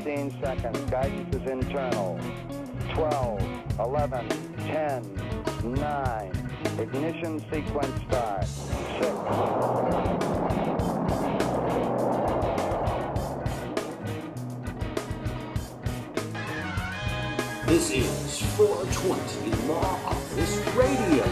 15 seconds. Guidance is internal. 12, 11, 10, 9. Ignition sequence start. 6. This is 420 Law Office Radio.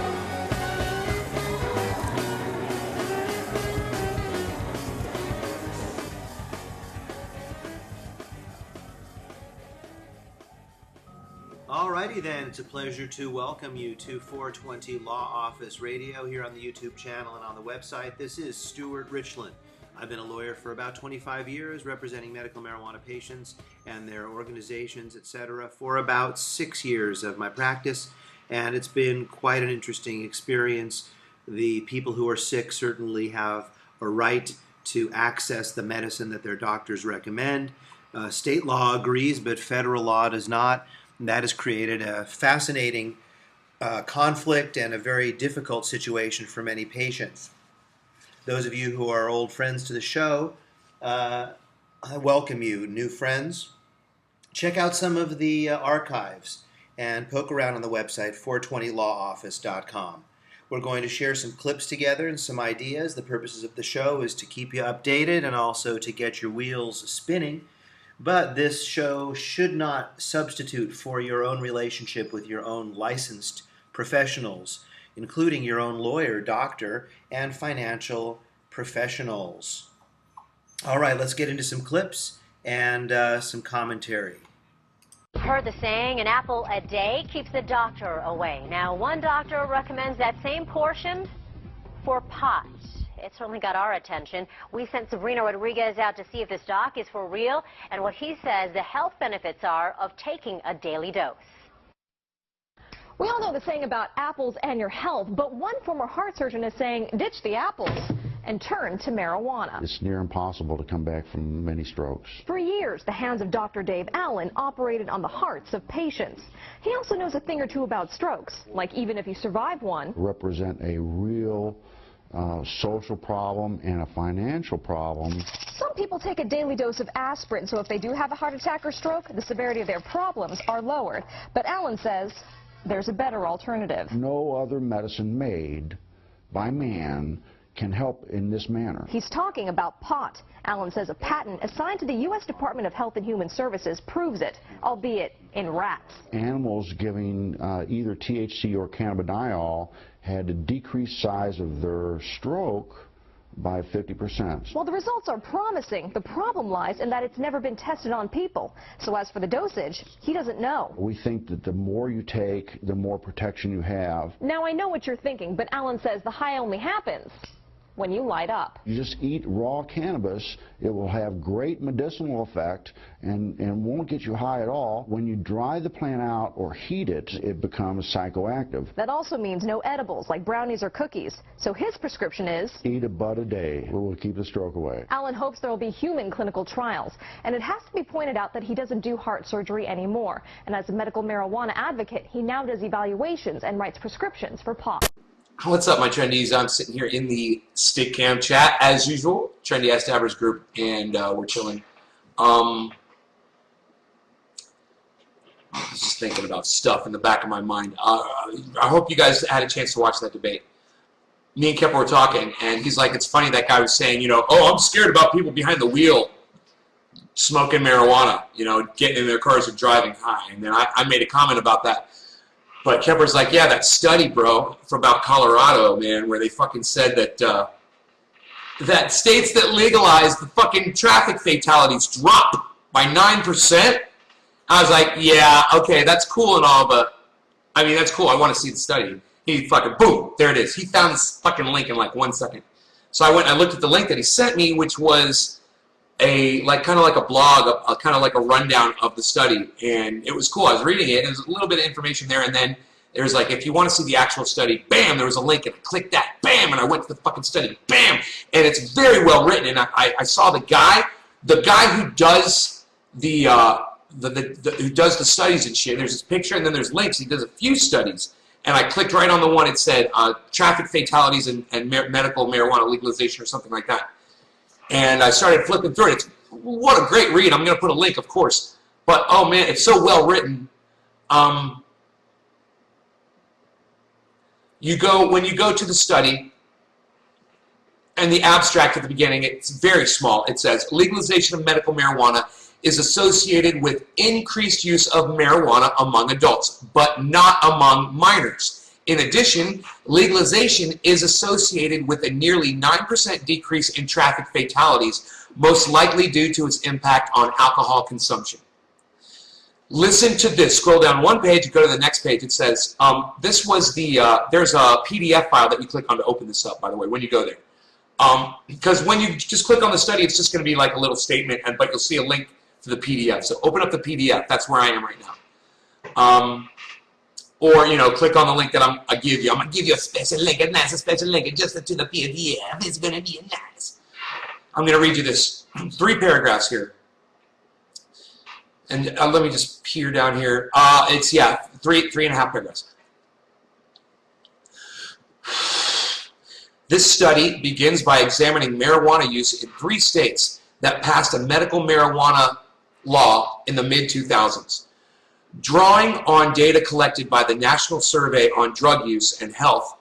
Alrighty then, it's a pleasure to welcome you to 420 Law Office Radio here on the YouTube channel and on the website. This is Stuart Richland. I've been a lawyer for about 25 years, representing medical marijuana patients and their organizations, etc., for about 6 years of my practice, and it's been quite an interesting experience. The people who are sick certainly have a right to access the medicine that their doctors recommend. State law agrees, but federal law does not. And that has created a fascinating conflict and a very difficult situation for many patients. Those of you who are old friends to the show, I welcome you. New friends, check out some of the archives and poke around on the website, 420LawOffice.com. We're going to share some clips together and some ideas. The purposes of the show is to keep you updated and also to get your wheels spinning. But this show should not substitute for your own relationship with your own licensed professionals, including your own lawyer, doctor, and financial professionals. All right, let's get into some clips and some commentary. Heard the saying, an apple a day keeps the doctor away. Now, one doctor recommends that same portion for pot. It certainly got our attention. We sent Sabrina Rodriguez out to see if this doc is for real and what he says the health benefits are of taking a daily dose. We all know the saying about apples and your health, but one former heart surgeon is saying ditch the apples and turn to marijuana. It's near impossible to come back from many strokes. For years, the hands of Dr. Dave Allen operated on the hearts of patients. He also knows a thing or two about strokes, like even if you survive one. Represent a real social problem and a financial problem. Some people take a daily dose of aspirin, so if they do have a heart attack or stroke, the severity of their problems are lowered. But Allen says there's a better alternative. No other medicine made by man can help in this manner. He's talking about pot. Allen says a patent assigned to the U.S. Department of Health and Human Services proves it, albeit in rats. Animals giving either THC or cannabidiol had a decreased size of their stroke by 50%. Well, the results are promising. The problem lies in that it's never been tested on people. So as for the dosage, he doesn't know. We think that the more you take, the more protection you have. Now, I know what you're thinking, but Allen says the high only happens when you light up. You just eat raw cannabis, it will have great medicinal effect and won't get you high at all. When you dry the plant out or heat it, it becomes psychoactive. That also means no edibles like brownies or cookies. So his prescription is eat a bud a day. It will keep the stroke away. Allen hopes there will be human clinical trials. And it has to be pointed out that he doesn't do heart surgery anymore. And as a medical marijuana advocate, he now does evaluations and writes prescriptions for pot. What's up, my trendies? I'm sitting here in the stick cam chat, as usual, Trendy Ass Dabbers group, and we're chilling. Just thinking about stuff in the back of my mind. I hope you guys had a chance to watch that debate. Me and Kepler were talking, and he's like, it's funny that guy was saying, you know, oh, I'm scared about people behind the wheel smoking marijuana, you know, getting in their cars and driving high. And then I made a comment about that. But Kemper's like, yeah, that study, bro, from about Colorado, man, where they fucking said that that states that legalize the fucking traffic fatalities drop by 9%. I was like, yeah, okay, that's cool and all, but, I mean, that's cool. I want to see the study. He fucking, boom, there it is. He found this fucking link in like 1 second. So I went and I looked at the link that he sent me, which was a kind of like a blog, kind of like a rundown of the study, and it was cool. I was reading it, and there was a little bit of information there, and then there's like, if you want to see the actual study, bam, there was a link, and I clicked that, bam, and I went to the fucking study, bam, and it's very well written. And I saw the guy who does who does the studies and shit. There's this picture, and then there's links. He does a few studies, and I clicked right on the one. It said traffic fatalities and medical marijuana legalization or something like that. And I started flipping through it. It's what a great read. I'm going to put a link, of course. But, oh, man, it's so well written. When you go to the study, and the abstract at the beginning, it's very small. It says, legalization of medical marijuana is associated with increased use of marijuana among adults, but not among minors. In addition, legalization is associated with a nearly 9% decrease in traffic fatalities, most likely due to its impact on alcohol consumption. Listen to this. Scroll down one page, go to the next page. It says, this was the, there's a PDF file that you click on to open this up, by the way, when you go there. Because when you just click on the study, it's just going to be like a little statement, but you'll see a link to the PDF. So open up the PDF. That's where I am right now. Or, you know, click on the link that I give you. I'm going to give you a special link, a nice special link, just to the PDF. It's going to be nice. I'm going to read you this 3 paragraphs here. And let me just peer down here. It's, yeah, 3.5 paragraphs. This study begins by examining marijuana use in 3 states that passed a medical marijuana law in the mid-2000s. Drawing on data collected by the National Survey on Drug Use and Health,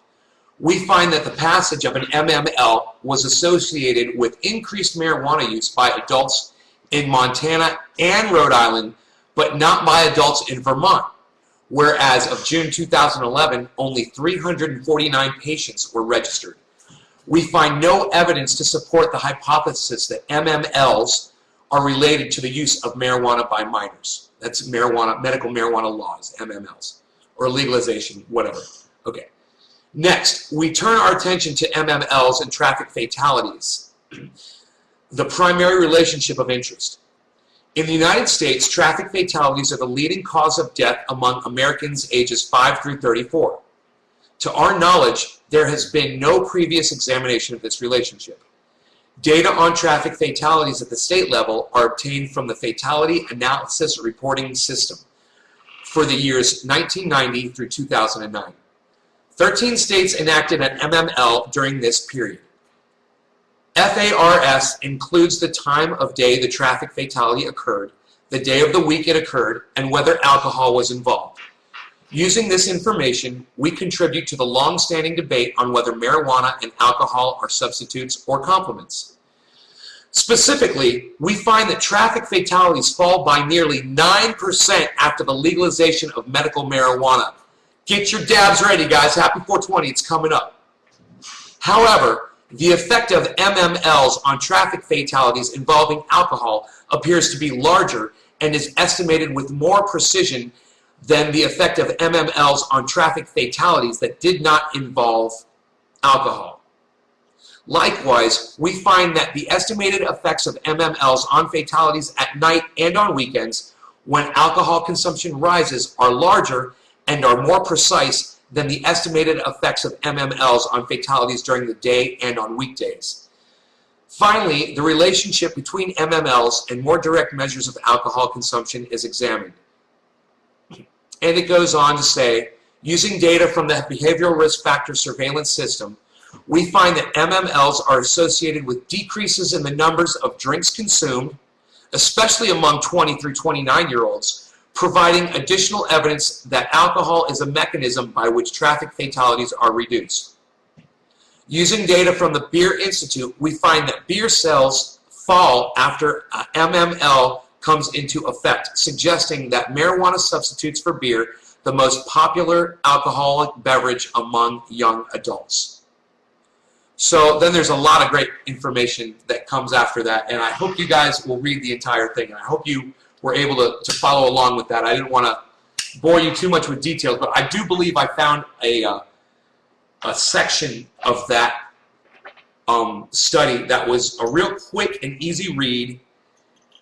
we find that the passage of an MML was associated with increased marijuana use by adults in Montana and Rhode Island, but not by adults in Vermont, where as of June 2011, only 349 patients were registered. We find no evidence to support the hypothesis that MMLs are related to the use of marijuana by minors. That's marijuana, medical marijuana laws, MMLs, or legalization, whatever. Okay. Next, we turn our attention to MMLs and traffic fatalities, the primary relationship of interest. In the United States, traffic fatalities are the leading cause of death among Americans ages 5 through 34. To our knowledge, there has been no previous examination of this relationship. Data on traffic fatalities at the state level are obtained from the Fatality Analysis Reporting System for the years 1990 through 2009. 13 states enacted an MML during this period. FARS includes the time of day the traffic fatality occurred, the day of the week it occurred, and whether alcohol was involved. Using this information, we contribute to the long-standing debate on whether marijuana and alcohol are substitutes or complements. Specifically, we find that traffic fatalities fall by nearly 9% after the legalization of medical marijuana. Get your dabs ready, guys. Happy 420, it's coming up. However, the effect of MMLs on traffic fatalities involving alcohol appears to be larger and is estimated with more precision than the effect of MMLs on traffic fatalities that did not involve alcohol. Likewise, we find that the estimated effects of MMLs on fatalities at night and on weekends when alcohol consumption rises are larger and are more precise than the estimated effects of MMLs on fatalities during the day and on weekdays. Finally, the relationship between MMLs and more direct measures of alcohol consumption is examined. And it goes on to say, using data from the Behavioral Risk Factor Surveillance System, we find that MMLs are associated with decreases in the numbers of drinks consumed, especially among 20 through 29-year-olds, providing additional evidence that alcohol is a mechanism by which traffic fatalities are reduced. Using data from the Beer Institute, we find that beer sales fall after MML comes into effect, suggesting that marijuana substitutes for beer the most popular alcoholic beverage among young adults. So then there's a lot of great information that comes after that, and I hope you guys will read the entire thing, and I hope you were able to follow along with that. I didn't want to bore you too much with details, but I do believe I found a section of that study that was a real quick and easy read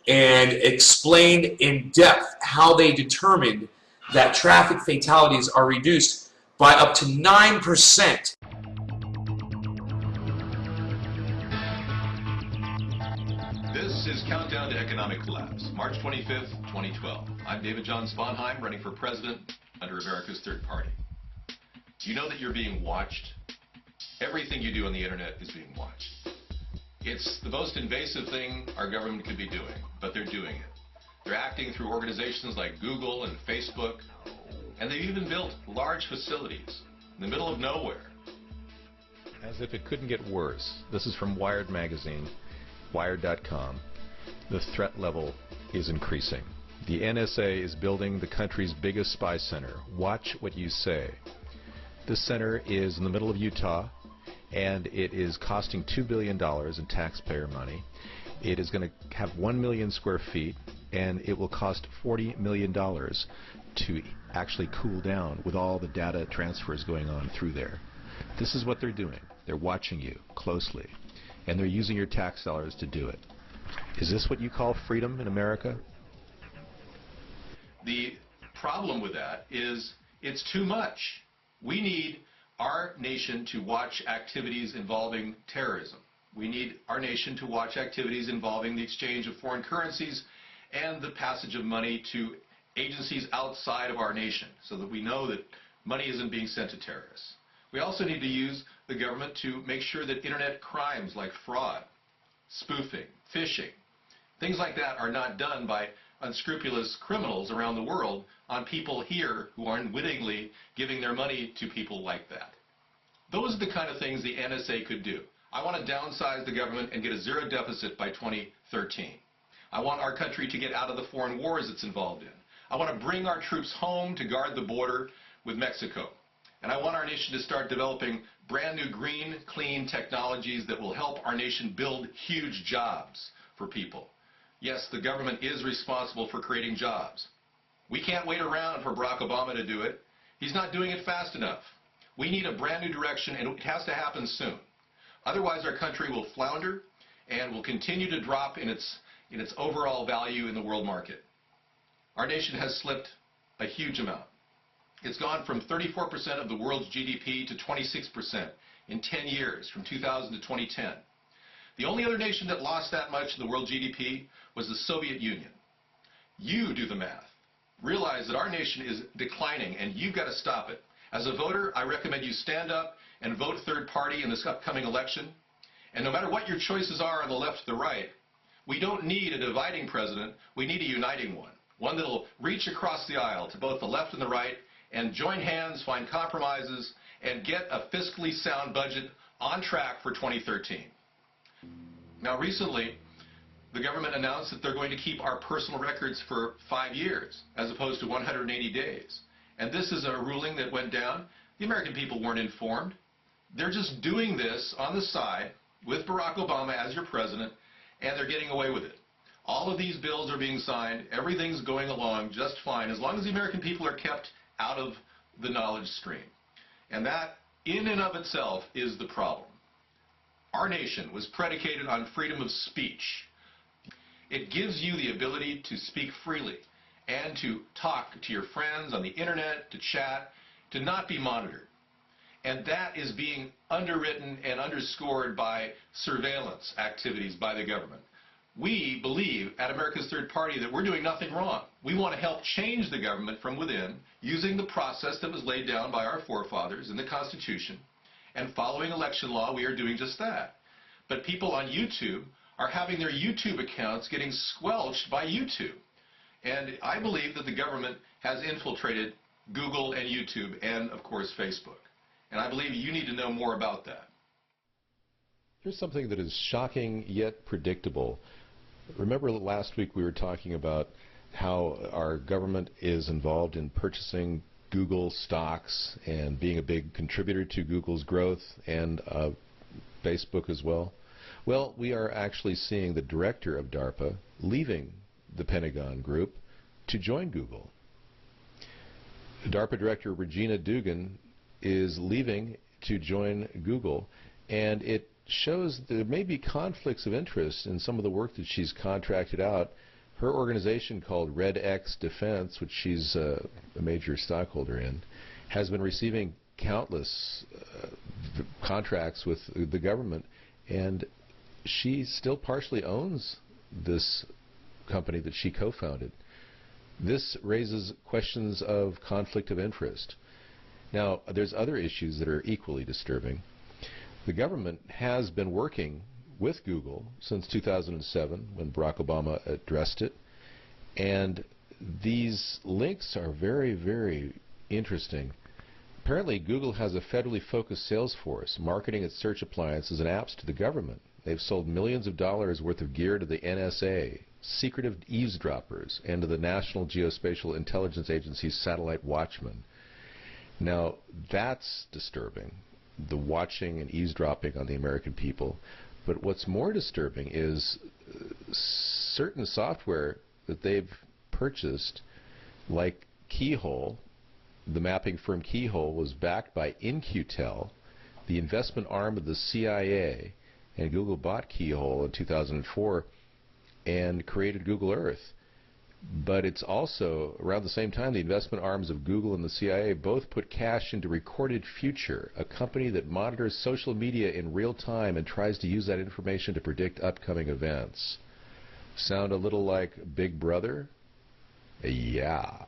and explained in depth how they determined that traffic fatalities are reduced by up to 9%. This is Countdown to Economic Collapse, March 25th, 2012. I'm David John Sponheim, running for president under America's Third Party. Do you know that you're being watched? Everything you do on the internet is being watched. It's the most invasive thing our government could be doing, but they're doing it. They're acting through organizations like Google and Facebook, and they've even built large facilities in the middle of nowhere. As if it couldn't get worse. This is from Wired magazine, Wired.com. The threat level is increasing. The NSA is building the country's biggest spy center. Watch what you say. This center is in the middle of Utah, and it is costing $2 billion in taxpayer money. It is going to have 1 million square feet, and it will cost $40 million to actually cool down with all the data transfers going on through there. This is what they're doing. They're watching you closely, and they're using your tax dollars to do it. Is this what you call freedom in America? The problem with that is it's too much. We need our nation to watch activities involving terrorism. We need our nation to watch activities involving the exchange of foreign currencies and the passage of money to agencies outside of our nation so that we know that money isn't being sent to terrorists. We also need to use the government to make sure that internet crimes like fraud, spoofing, phishing, things like that are not done by unscrupulous criminals around the world on people here who are unwittingly giving their money to people like that. Those are the kind of things the NSA could do. I want to downsize the government and get a zero deficit by 2013. I want our country to get out of the foreign wars it's involved in. I want to bring our troops home to guard the border with Mexico. And I want our nation to start developing brand new green, clean technologies that will help our nation build huge jobs for people. Yes, the government is responsible for creating jobs. We can't wait around for Barack Obama to do it. He's not doing it fast enough. We need a brand new direction, and it has to happen soon. Otherwise, our country will flounder and will continue to drop in its overall value in the world market. Our nation has slipped a huge amount. It's gone from 34% of the world's GDP to 26% in 10 years, from 2000 to 2010. The only other nation that lost that much in the world GDP was the Soviet Union. You do the math. Realize that our nation is declining, and you've got to stop it. As a voter, I recommend you stand up and vote third party in this upcoming election. And no matter what your choices are on the left or the right, we don't need a dividing president. We need a uniting one. One that will reach across the aisle to both the left and the right and join hands, find compromises, and get a fiscally sound budget on track for 2013. Now, recently, the government announced that they're going to keep our personal records for 5 years as opposed to 180 days. And this is a ruling that went down. The American people weren't informed. They're just doing this on the side with Barack Obama as your president, and they're getting away with it. All of these bills are being signed. Everything's going along just fine as long as the American people are kept out of the knowledge stream. And that, in and of itself, is the problem. Our nation was predicated on freedom of speech. It gives you the ability to speak freely and to talk to your friends on the internet, to chat, to not be monitored. And that is being underwritten and underscored by surveillance activities by the government. We believe at America's Third Party that we're doing nothing wrong. We want to help change the government from within using the process that was laid down by our forefathers in the Constitution. And following election law, we are doing just that. But people on YouTube are having their YouTube accounts getting squelched by YouTube. And I believe that the government has infiltrated Google and YouTube and, of course, Facebook. And I believe you need to know more about that. Here's something that is shocking yet predictable. Remember last week we were talking about how our government is involved in purchasing Google stocks and being a big contributor to Google's growth and Facebook as well? Well, we are actually seeing the director of DARPA leaving the Pentagon group to join Google. DARPA Director Regina Dugan is leaving to join Google, and it shows there may be conflicts of interest in some of the work that she's contracted out. Her organization called Red X Defense, which she's a major stockholder in, has been receiving countless contracts with the government, and she still partially owns this company that she co-founded. This raises questions of conflict of interest. Now, there's other issues that are equally disturbing. The government has been working with Google since 2007 when Barack Obama addressed it. And these links are very, very interesting. Apparently, Google has a federally focused sales force marketing its search appliances and apps to the government. They've sold millions of dollars worth of gear to the NSA, secretive eavesdroppers, and to the National Geospatial Intelligence Agency's satellite watchmen. Now, that's disturbing, the watching and eavesdropping on the American people. But what's more disturbing is certain software that they've purchased, like Keyhole. The mapping firm Keyhole was backed by In-Q-Tel, the investment arm of the CIA, and Google bought Keyhole in 2004 and created Google Earth. But it's also, around the same time, the investment arms of Google and the CIA both put cash into Recorded Future, a company that monitors social media in real time and tries to use that information to predict upcoming events. Sound a little like Big Brother? Yeah.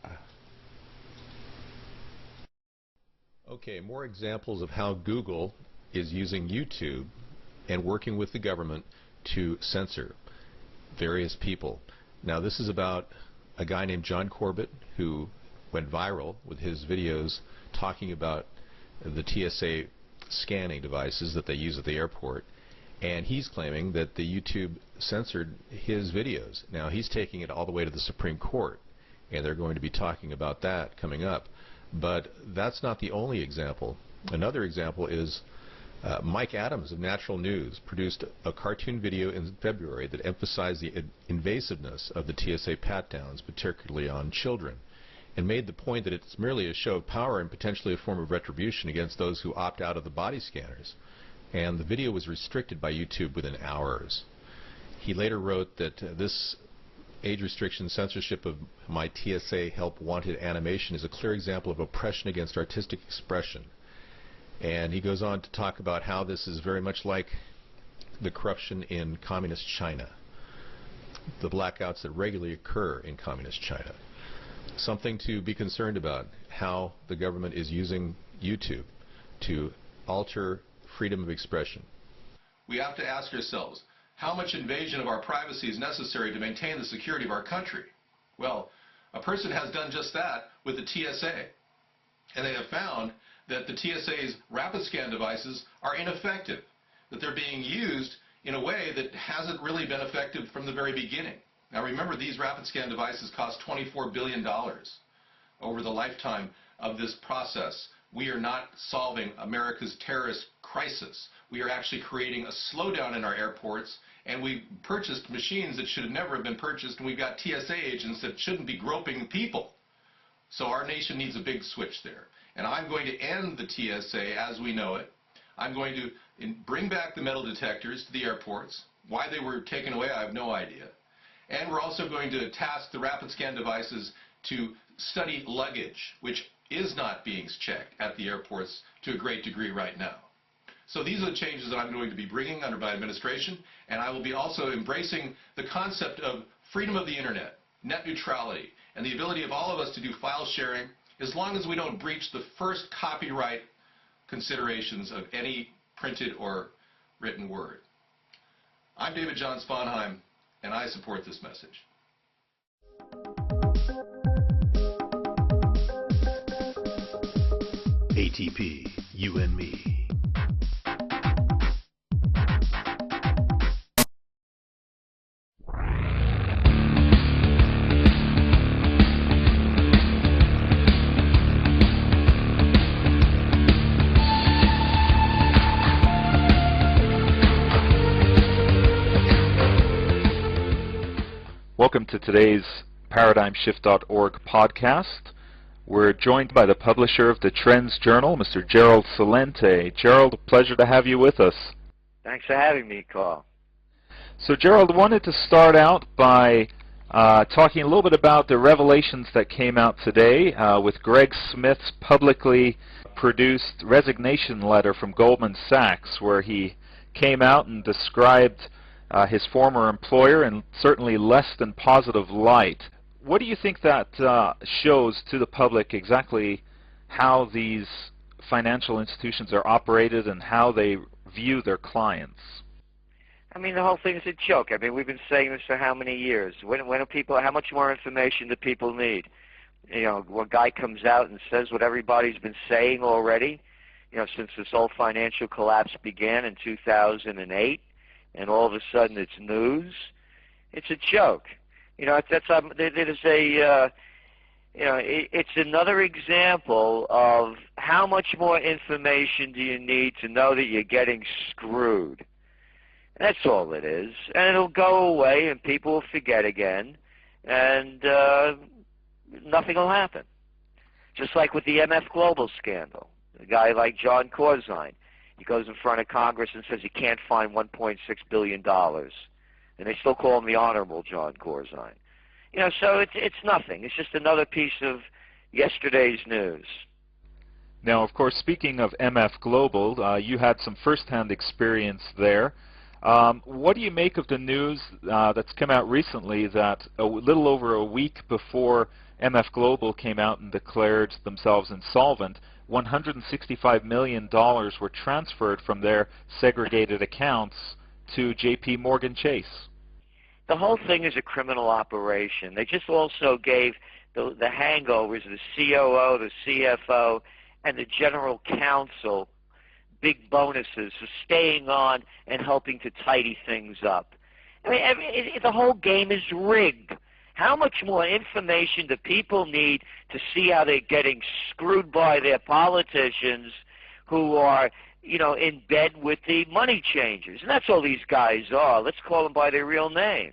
Okay, more examples of how Google is using YouTube and working with the government to censor various people. Now, this is about a guy named John Corbett who went viral with his videos talking about the TSA scanning devices that they use at the airport, and he's claiming that the YouTube censored his videos. Now, he's taking it all the way to the Supreme Court, and they're going to be talking about that coming up. But that's not the only example. Another example is Mike Adams of Natural News produced a cartoon video in February that emphasized the invasiveness of the TSA pat-downs, particularly on children, and made the point that it's merely a show of power and potentially a form of retribution against those who opt out of the body scanners. And the video was restricted by YouTube within hours. He later wrote that this age restriction censorship of my TSA help wanted animation is a clear example of oppression against artistic expression. And he goes on to talk about how this is very much like the corruption in communist China, the blackouts that regularly occur in communist China. Something to be concerned about, how the government is using YouTube to alter freedom of expression. We have to ask ourselves, how much invasion of our privacy is necessary to maintain the security of our country? Well, a person has done just that with the TSA. And they have found that the TSA's rapid scan devices are ineffective, that they're being used in a way that hasn't really been effective from the very beginning. Now remember, these rapid scan devices cost $24 billion over the lifetime of this process. We are not solving America's terrorist crisis. We are actually creating a slowdown in our airports, and we purchased machines that should have never have been purchased, and we've got TSA agents that shouldn't be groping people. So our nation needs a big switch there. And I'm going to end the TSA as we know it. I'm going to bring back the metal detectors to the airports. Why they were taken away, I have no idea. And we're also going to task the rapid scan devices to study luggage, which is not being checked at the airports to a great degree right now. So these are the changes that I'm going to be bringing under my administration, and I will be also embracing the concept of freedom of the internet, net neutrality, and the ability of all of us to do file sharing as long as we don't breach the first copyright considerations of any printed or written word. I'm David John Sponheim, and I support this message. ATP, you and me. Welcome to today's ParadigmShift.org podcast. We're joined by the publisher of the Trends Journal, Mr. Gerald Celente. Gerald, a pleasure to have you with us. Thanks for having me, Carl. So, Gerald, wanted to start out by talking a little bit about the revelations that came out today with Greg Smith's publicly produced resignation letter from Goldman Sachs, where he came out and described his former employer in certainly less than positive light. What do you think that shows to the public exactly how these financial institutions are operated and how they view their clients? I mean, the whole thing is a joke. I mean, we've been saying this for how many years? When are people? How much more information do people need? You know, one guy comes out and says what everybody's been saying already, you know, since this whole financial collapse began in 2008, and all of a sudden it's news. It's a joke. You know, it's another example of how much more information do you need to know that you're getting screwed. That's all it is. And it'll go away and people will forget again, and nothing will happen. Just like with the MF Global scandal. A guy like John Corzine, he goes in front of Congress and says he can't find $1.6 billion. And they still call him the Honorable John Corzine. You know, so it's nothing. It's just another piece of yesterday's news. Now, of course, speaking of MF Global, you had some first-hand experience there. What do you make of the news that's come out recently that a little over a week before MF Global came out and declared themselves insolvent, $165 million were transferred from their segregated accounts to J.P. Morgan Chase? The whole thing is a criminal operation. They just also gave the hangovers, the COO, the CFO, and the general counsel big bonuses for staying on and helping to tidy things up. I mean, the whole game is rigged. How much more information do people need to see how they're getting screwed by their politicians who are, you know, in bed with the money changers? And that's all these guys are. Let's call them by their real name.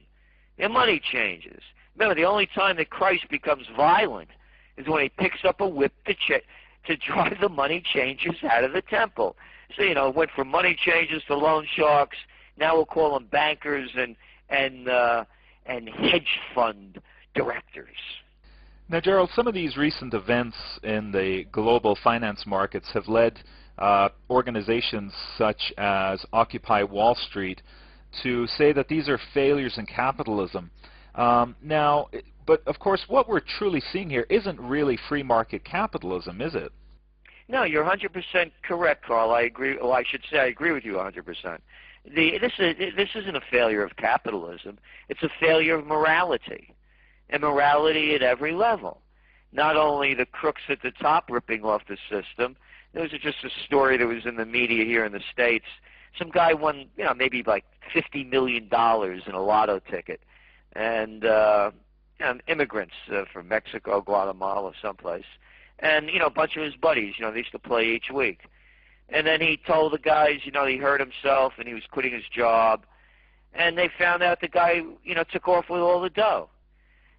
They're money changers. Remember, the only time that Christ becomes violent is when he picks up a whip to drive the money changers out of the temple. So, you know, it went from money changers to loan sharks. Now we'll call them bankers and hedge fund directors. Now, Gerald, some of these recent events in the global finance markets have led organizations such as Occupy Wall Street to say that these are failures in capitalism. But of course, what we're truly seeing here isn't really free market capitalism, is it? No, you're 100% correct, Carl. I agree. Well, I should say I agree with you 100%. This isn't a failure of capitalism. It's a failure of morality, and morality at every level. Not only the crooks at the top ripping off the system. There was just a story that was in the media here in the States. Some guy won, you know, maybe like $50 million in a lotto ticket, and immigrants from Mexico, Guatemala, someplace, and you know, a bunch of his buddies. You know, they used to play each week. And then he told the guys, you know, he hurt himself and he was quitting his job. And they found out the guy, you know, took off with all the dough.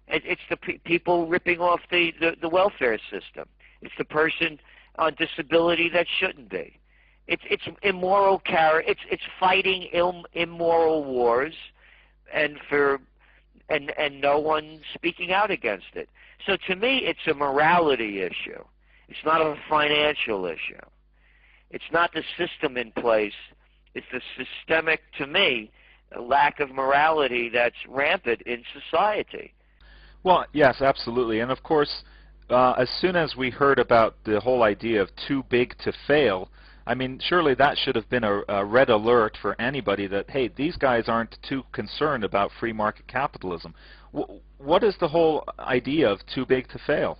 It's the people ripping off the welfare system. It's the person on disability that shouldn't be. It's immoral it's fighting immoral wars, and no one speaking out against it. So to me, it's a morality issue. It's not a financial issue. It's not the system in place. It's the systemic, to me, lack of morality that's rampant in society. Well, yes, absolutely. And of course, as soon as we heard about the whole idea of too big to fail, I mean, surely that should have been a red alert for anybody that, hey, these guys aren't too concerned about free market capitalism. What is the whole idea of too big to fail?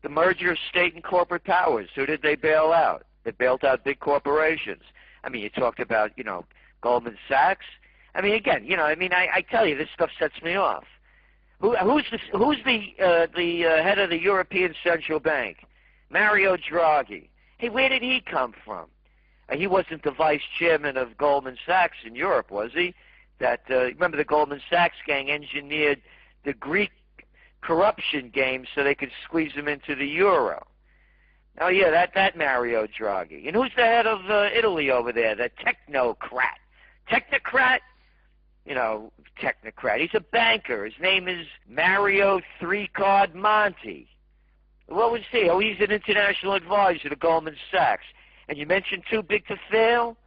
The merger of state and corporate powers. Who did they bail out? They bailed out big corporations. I mean, you talked about, you know, Goldman Sachs. I mean, again, you know, I mean, I tell you, this stuff sets me off. Who's the head of the European Central Bank? Mario Draghi. Hey, where did he come from? He wasn't the vice chairman of Goldman Sachs in Europe, was he? That remember the Goldman Sachs gang engineered the Greek corruption game so they could squeeze him into the euro. Oh yeah, that Mario Draghi. And who's the head of Italy over there? The technocrat. Technocrat? You know, technocrat. He's a banker. His name is Mario Three-Card Monti. What was he? Oh, he's an international advisor to Goldman Sachs. And you mentioned too big to fail?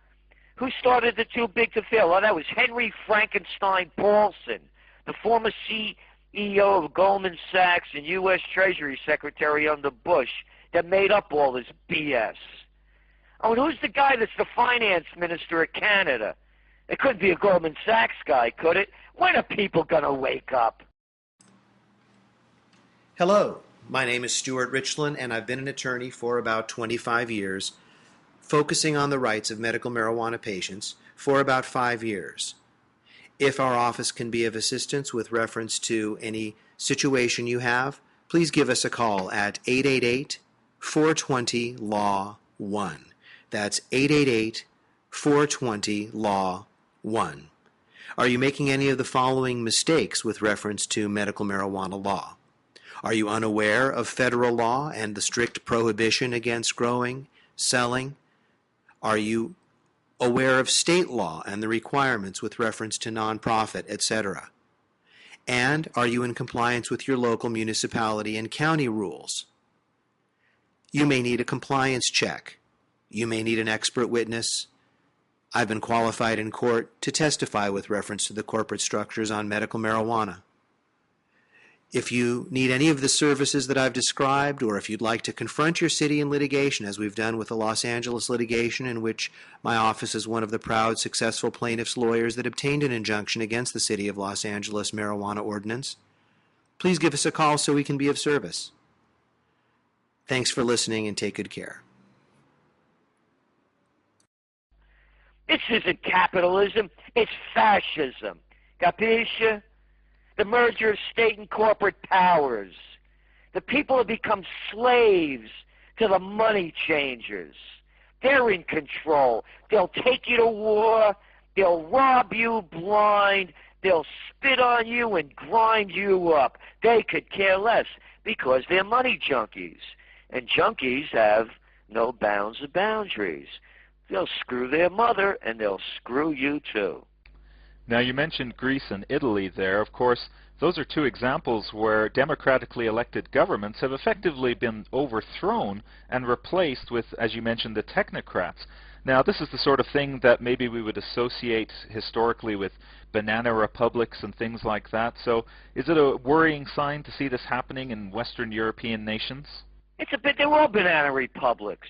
Who started the too big to fail? Oh, that was Henry Frankenstein Paulson, the former CEO of Goldman Sachs and U.S. Treasury Secretary under Bush, that made up all this BS. Oh, and who's the guy that's the finance minister of Canada? It couldn't be a Goldman Sachs guy, could it? When are people going to wake up? Hello, my name is Stuart Richland, and I've been an attorney for about 25 years, focusing on the rights of medical marijuana patients for about 5 years. If our office can be of assistance with reference to any situation you have, please give us a call at 888-420-LAW-1. That's 888-420-LAW-1. Are you making any of the following mistakes with reference to medical marijuana law? Are you unaware of federal law and the strict prohibition against growing, selling? Are you aware of state law and the requirements with reference to nonprofit, etc.? And are you in compliance with your local municipality and county rules? You may need a compliance check. You may need an expert witness. I've been qualified in court to testify with reference to the corporate structures on medical marijuana. If you need any of the services that I've described, or if you'd like to confront your city in litigation, as we've done with the Los Angeles litigation, in which my office is one of the proud, successful plaintiffs' lawyers that obtained an injunction against the City of Los Angeles marijuana ordinance, please give us a call so we can be of service. Thanks for listening, and take good care. This isn't capitalism, it's fascism. Capisce? The merger of state and corporate powers. The people have become slaves to the money changers. They're in control. They'll take you to war. They'll rob you blind. They'll spit on you and grind you up. They could care less because they're money junkies. And junkies have no bounds or boundaries. They'll screw their mother, and they'll screw you too. Now, you mentioned Greece and Italy there. Of course, those are two examples where democratically elected governments have effectively been overthrown and replaced with, as you mentioned, the technocrats. Now, this is the sort of thing that maybe we would associate historically with banana republics and things like that. So is it a worrying sign to see this happening in Western European nations? It's a bit, they're all banana republics.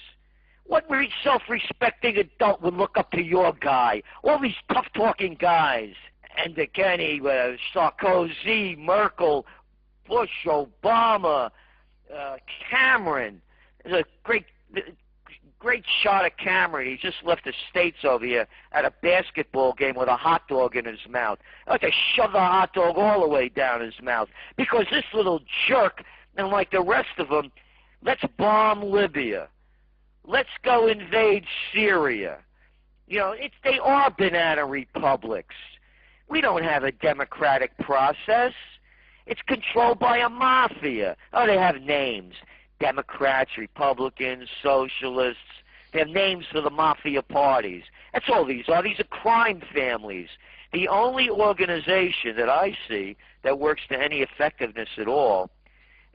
What self-respecting adult would look up to your guy? All these tough-talking guys. And again, Sarkozy, Merkel, Bush, Obama, Cameron. There's a great shot of Cameron. He just left the States over here at a basketball game with a hot dog in his mouth. I like to shove the hot dog all the way down his mouth. Because this little jerk, and like the rest of them, let's bomb Libya. Let's go invade Syria. You know, they are banana republics. We don't have a democratic process. It's controlled by a mafia. Oh, they have names. Democrats, Republicans, Socialists. They have names for the mafia parties. That's all these are. These are crime families. The only organization that I see that works to any effectiveness at all,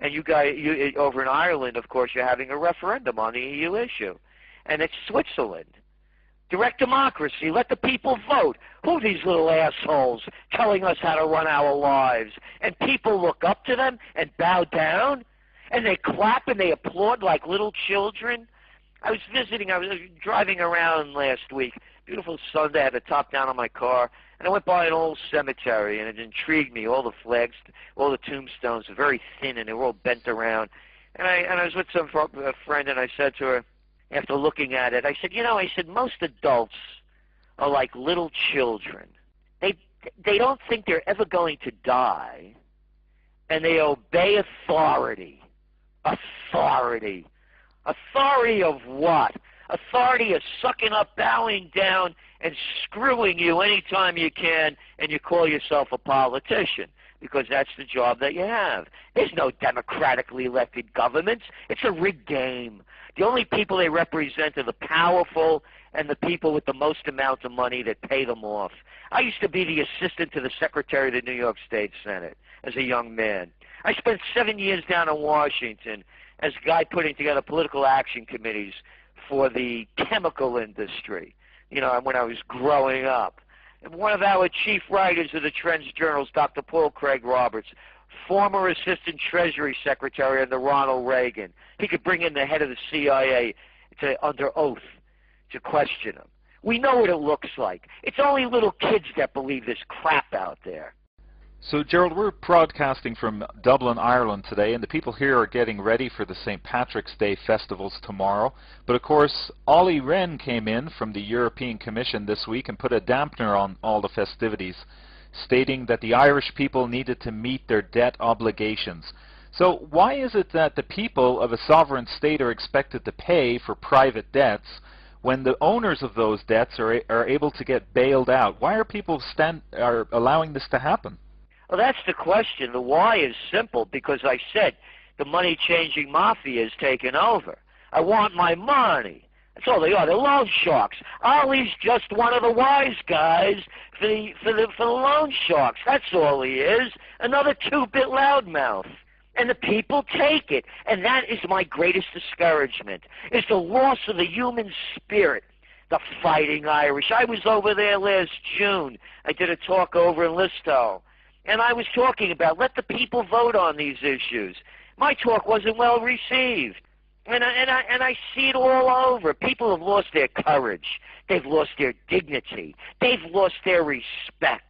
and you guys, over in Ireland, of course, you're having a referendum on the EU issue. And it's Switzerland. Direct democracy. Let the people vote. Who are these little assholes telling us how to run our lives? And people look up to them and bow down? And they clap and they applaud like little children? I was driving around last week. Beautiful Sunday. I had the top down on my car. And I went by an old cemetery, and it intrigued me. All the flags, all the tombstones are very thin, and they were all bent around. And I was with a friend, and I said to her, after looking at it, I said, most adults are like little children. They don't think they're ever going to die, and they obey authority. Authority. Authority of what? Authority of sucking up, bowing down, and screwing you anytime you can, and you call yourself a politician, because that's the job that you have. There's no democratically elected governments. It's a rigged game. The only people they represent are the powerful and the people with the most amount of money that pay them off. I used to be the assistant to the Secretary of the New York State Senate as a young man. I spent 7 years down in Washington as a guy putting together political action committees for the chemical industry, when I was growing up. And one of our chief writers of the Trends journals, Dr. Paul Craig Roberts, former Assistant Treasury Secretary under Ronald Reagan. He could bring in the head of the CIA under oath to question him. We know what it looks like. It's only little kids that believe this crap out there. So, Gerald, we're broadcasting from Dublin, Ireland today, and the people here are getting ready for the St. Patrick's Day festivals tomorrow. But, of course, Olli Rehn came in from the European Commission this week and put a dampener on all the festivities, stating that the Irish people needed to meet their debt obligations. So why is it that the people of a sovereign state are expected to pay for private debts when the owners of those debts are able to get bailed out? Why are people allowing this to happen? Well, that's the question. The why is simple, because I said the money-changing mafia has taken over. I want my money. That's all they are. They're loan sharks. Ollie's just one of the wise guys for the loan sharks. That's all he is. Another two-bit loudmouth. And the people take it. And that is my greatest discouragement, is the loss of the human spirit, the fighting Irish. I was over there last June. I did a talk over in Listo. And I was talking about let the people vote on these issues. My talk wasn't well received. And I see it all over. People have lost their courage. They've lost their dignity. They've lost their respect.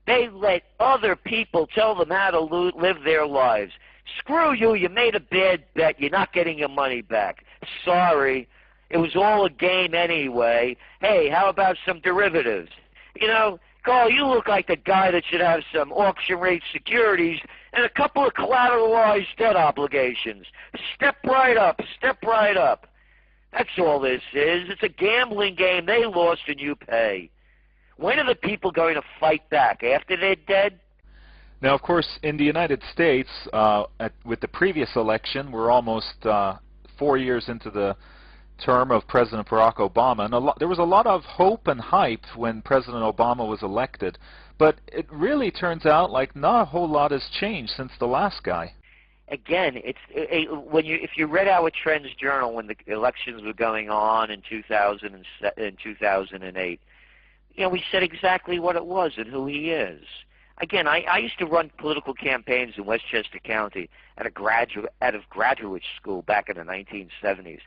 They let other people tell them how to live their lives. Screw you, you made a bad bet. You're not getting your money back. Sorry. It was all a game anyway. Hey, how about some derivatives? You know, Carl, you look like the guy that should have some auction rate securities and a couple of collateralized debt obligations. Step right up, step right up. That's all this is. It's a gambling game. They lost and you pay. When are the people going to fight back? After they're dead? Now, of course, in the United States, with the previous election, we're almost 4 years into the term of President Barack Obama, and there was a lot of hope and hype when President Obama was elected, but it really turns out like not a whole lot has changed since the last guy. Again, if you read our Trends Journal when the elections were going on in 2008, you know, we said exactly what it was and who he is. Again, I used to run political campaigns in Westchester County out of graduate school back in the 1970s.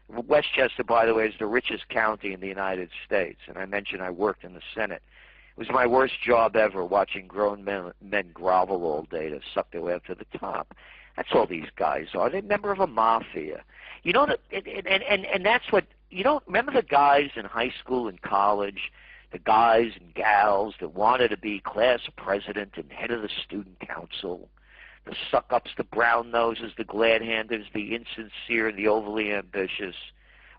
Westchester, by the way, is the richest county in the United States, and I mentioned I worked in the Senate. It was my worst job ever, watching grown men grovel all day to suck their way up to the top. That's all these guys are. They're a member of a mafia. You know, and that's what, you don't remember the guys in high school and college, the guys and gals that wanted to be class president and head of the student council, the suck-ups, the brown-noses, the glad-handers, the insincere, and the overly ambitious.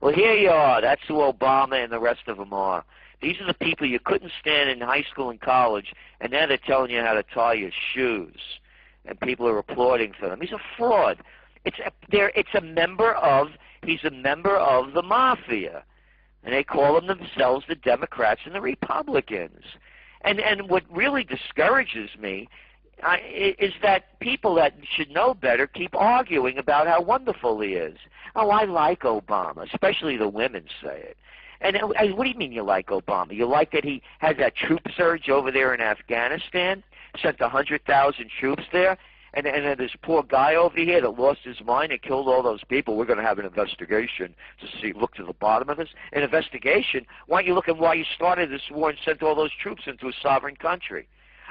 Well, here you are. That's who Obama and the rest of them are. These are the people you couldn't stand in high school and college, and now they're telling you how to tie your shoes, and people are applauding for them. He's a fraud. He's a member of the mafia, and they call themselves the Democrats and the Republicans. And what really discourages me is that people that should know better keep arguing about how wonderful he is. Oh, I like Obama, especially the women say it. And what do you mean you like Obama? You like that he had that troop surge over there in Afghanistan, sent 100,000 troops there, and then this poor guy over here that lost his mind and killed all those people. We're going to have an investigation to look to the bottom of this. An investigation? Why don't you look at why you started this war and sent all those troops into a sovereign country?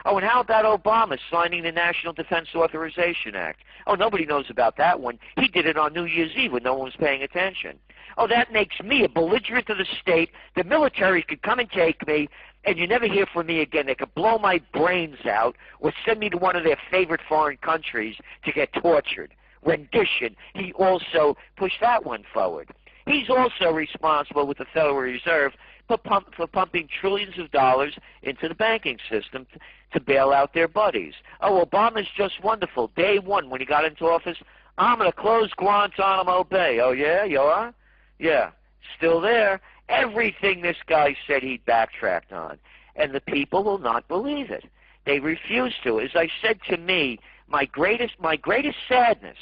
Oh, and how about Obama signing the National Defense Authorization Act? Oh, nobody knows about that one. He did it on New Year's Eve when no one was paying attention. Oh, that makes me a belligerent of the state. The military could come and take me, and you never hear from me again. They could blow my brains out or send me to one of their favorite foreign countries to get tortured. Rendition, he also pushed that one forward. He's also responsible with the Federal Reserve for pumping trillions of dollars into the banking system to bail out their buddies. Oh, Obama's just wonderful. Day one, when he got into office, I'm going to close Guantanamo Bay. Oh, yeah? You are? Yeah. Still there. Everything this guy said he backtracked on. And the people will not believe it. They refuse to. As I said, to me, my greatest sadness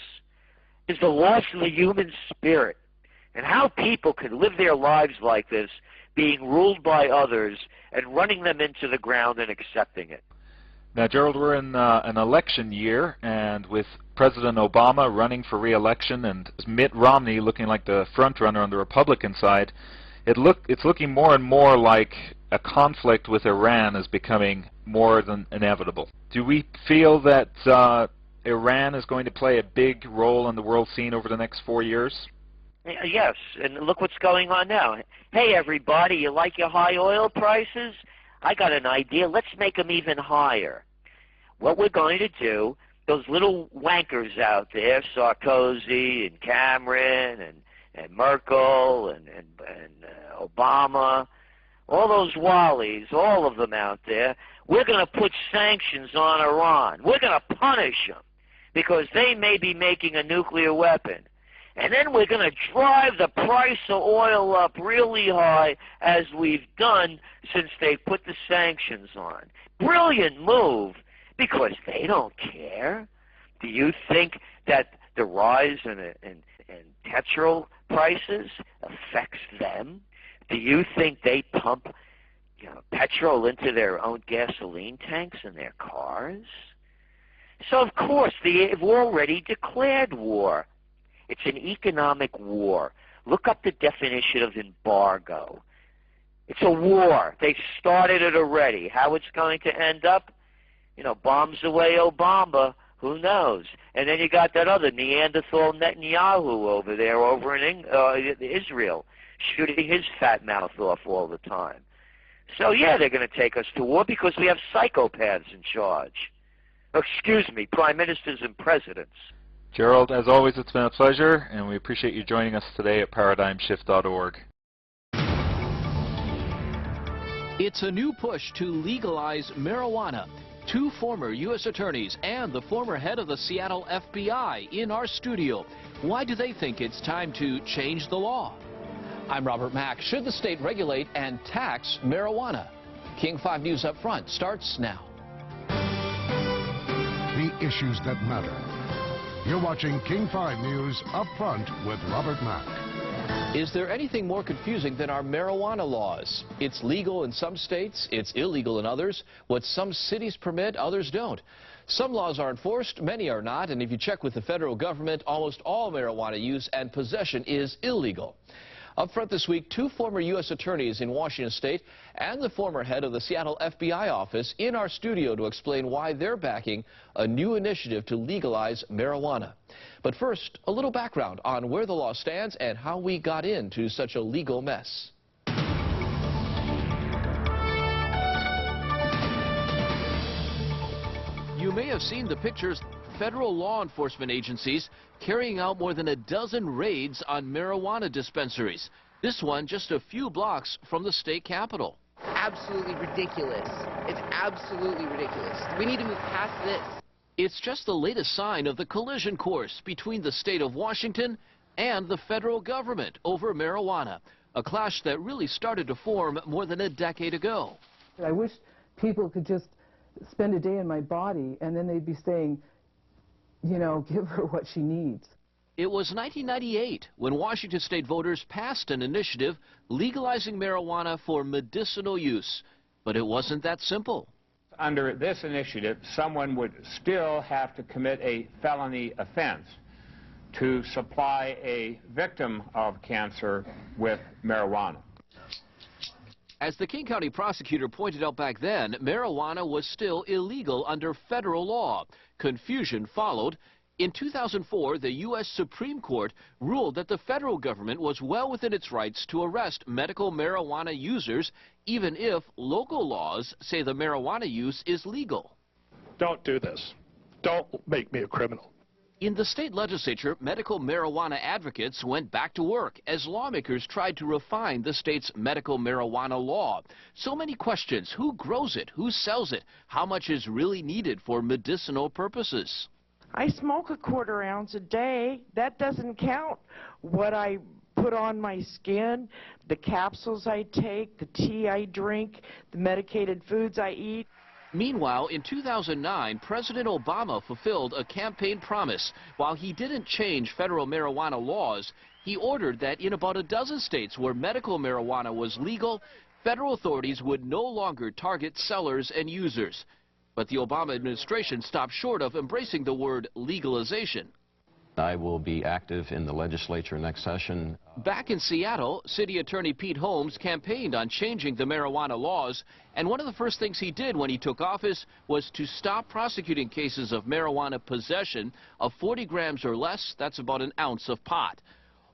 is the loss of the human spirit and how people can live their lives like this, being ruled by others and running them into the ground and accepting it. Now, Gerald, we're in an election year, and with President Obama running for re-election and Mitt Romney looking like the front runner on the Republican side, it's looking more and more like a conflict with Iran is becoming more than inevitable. Do we feel that Iran is going to play a big role in the world scene over the next 4 years? Yes, and look what's going on now. Hey, everybody, you like your high oil prices? I got an idea. Let's make them even higher. What we're going to do, those little wankers out there, Sarkozy and Cameron and Merkel and Obama, all those wallies, all of them out there, we're going to put sanctions on Iran. We're going to punish them because they may be making a nuclear weapon. And then we're going to drive the price of oil up really high as we've done since they put the sanctions on. Brilliant move because they don't care. Do you think that the rise in petrol prices affects them? Do you think they pump petrol into their own gasoline tanks in their cars? So, of course, they've already declared war. It's an economic war. Look up the definition of embargo. It's a war. They've started it already. How it's going to end up? Bombs away Obama. Who knows? And then you got that other Neanderthal Netanyahu over there, over in Israel, shooting his fat mouth off all the time. So, yeah, they're going to take us to war because we have psychopaths in charge. Excuse me, prime ministers and presidents. Gerald, as always, it's been a pleasure, and we appreciate you joining us today at ParadigmShift.org. It's a new push to legalize marijuana. 2 former U.S. attorneys and the former head of the Seattle FBI in our studio. Why do they think it's time to change the law? I'm Robert Mack. Should the state regulate and tax marijuana? King 5 News Up Front starts now. The issues that matter. You're watching King 5 News Up Front with Robert Mack. Is there anything more confusing than our marijuana laws? It's legal in some states, it's illegal in others. What some cities permit, others don't. Some laws are enforced, many are not, and if you check with the federal government, almost all marijuana use and possession is illegal. Up front this week, 2 former U.S. attorneys in Washington State and the former head of the Seattle FBI office in our studio to explain why they're backing a new initiative to legalize marijuana. But first, a little background on where the law stands and how we got into such a legal mess. You may have seen the pictures. Federal law enforcement agencies carrying out more than a dozen raids on marijuana dispensaries. This one just a few blocks from the state capitol. Absolutely ridiculous. It's absolutely ridiculous. We need to move past this. It's just the latest sign of the collision course between the state of Washington and the federal government over marijuana, a clash that really started to form more than a decade ago. I wish people could just spend a day in my body and then they'd be saying, give her what she needs. It was 1998 when Washington state voters passed an initiative legalizing marijuana for medicinal use. But it wasn't that simple. Under this initiative, someone would still have to commit a felony offense to supply a victim of cancer with marijuana. As the King County prosecutor pointed out back then, marijuana was still illegal under federal law. Confusion followed. In 2004, the U.S. Supreme Court ruled that the federal government was well within its rights to arrest medical marijuana users, even if local laws say the marijuana use is legal. Don't do this. Don't make me a criminal. In the state legislature, medical marijuana advocates went back to work as lawmakers tried to refine the state's medical marijuana law. So many questions. Who grows it? Who sells it? How much is really needed for medicinal purposes? I smoke a quarter ounce a day. That doesn't count what I put on my skin, the capsules I take, the tea I drink, the medicated foods I eat. Meanwhile, in 2009, President Obama fulfilled a campaign promise. While he didn't change federal marijuana laws, he ordered that in about a dozen states where medical marijuana was legal, federal authorities would no longer target sellers and users. But the Obama administration stopped short of embracing the word legalization. I will be active in the legislature next session Back in Seattle, City Attorney Pete Holmes campaigned on changing the marijuana laws, and one of the first things he did when he took office was to stop prosecuting cases of marijuana possession of 40 grams or less. That's about an ounce of pot.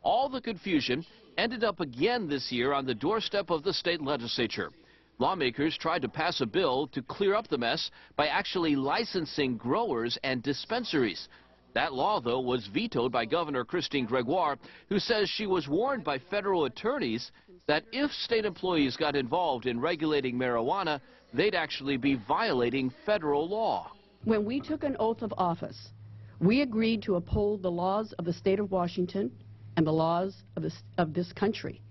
All the confusion ended up again this year on the doorstep of the state legislature. Lawmakers tried to pass a bill to clear up the mess by actually licensing growers and dispensaries. That law, though, was vetoed by Governor Christine Gregoire, who says she was warned by federal attorneys that if state employees got involved in regulating marijuana, they'd actually be violating federal law. When we took an oath of office, we agreed to uphold the laws of the state of Washington and the laws of this country.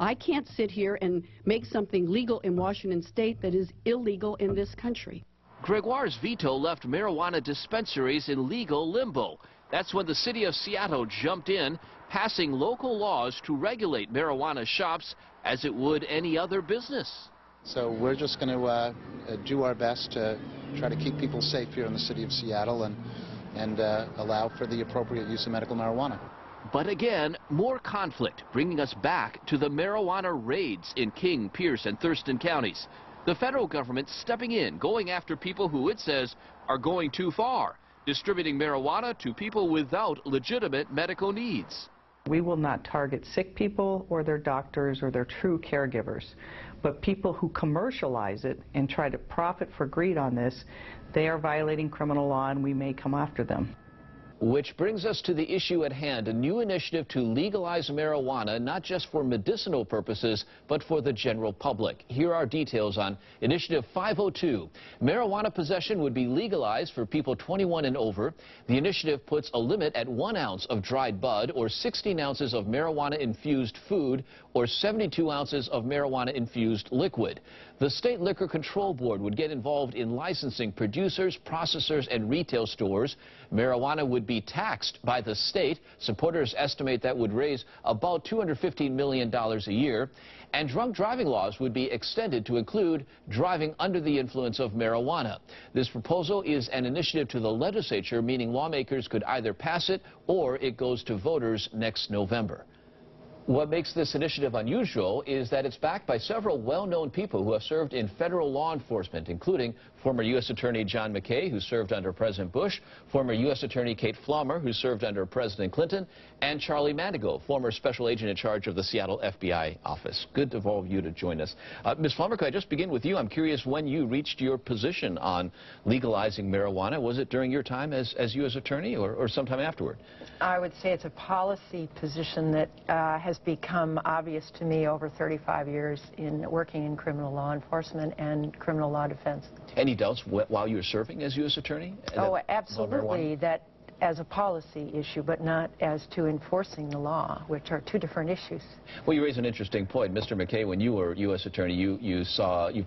I can't sit here and make something legal in Washington state that is illegal in this country. Gregoire's veto left marijuana dispensaries in legal limbo. That's when the city of Seattle jumped in, passing local laws to regulate marijuana shops as it would any other business. So we're just going to do our best to try to keep people safe here in the city of Seattle and allow for the appropriate use of medical marijuana. But again, more conflict, bringing us back to the marijuana raids in King, Pierce, and Thurston counties. The federal government stepping in, going after people who it says are going too far, distributing marijuana to people without legitimate medical needs. We will not target sick people or their doctors or their true caregivers, but people who commercialize it and try to profit for greed on this, they are violating criminal law and we may come after them. Which brings us to the issue at hand, a new initiative to legalize marijuana, not just for medicinal purposes, but for the general public. Here are details on Initiative 502. Marijuana possession would be legalized for people 21 and over. The initiative puts a limit at 1 ounce of dried bud, or 16 ounces of marijuana-infused food, or 72 ounces of marijuana-infused liquid. The State Liquor Control Board would get involved in licensing producers, processors, and retail stores. Marijuana would be taxed by the state. Supporters estimate that would raise about $215 million a year. And drunk driving laws would be extended to include driving under the influence of marijuana. This proposal is an initiative to the legislature, meaning lawmakers could either pass it or it goes to voters next November. What makes this initiative unusual is that it's backed by several well-known people who have served in federal law enforcement, including former U.S. Attorney John McKay, who served under President Bush, former U.S. Attorney Kate Flommer, who served under President Clinton, and Charlie Mandigo, former special agent in charge of the Seattle FBI office. Good of all of you to join us. Ms. Flommer, could I just begin with you? I'm curious when you reached your position on legalizing marijuana. Was it during your time as U.S. Attorney or sometime afterward? I would say it's a policy position that has become obvious to me over 35 years in working in criminal law enforcement and criminal law defense. Any doubts while you were serving as U.S. Attorney? Oh, absolutely, that as a policy issue, but not as to enforcing the law, which are two different issues. Well, you raise an interesting point. Mr. McKay, when you were U.S. Attorney, you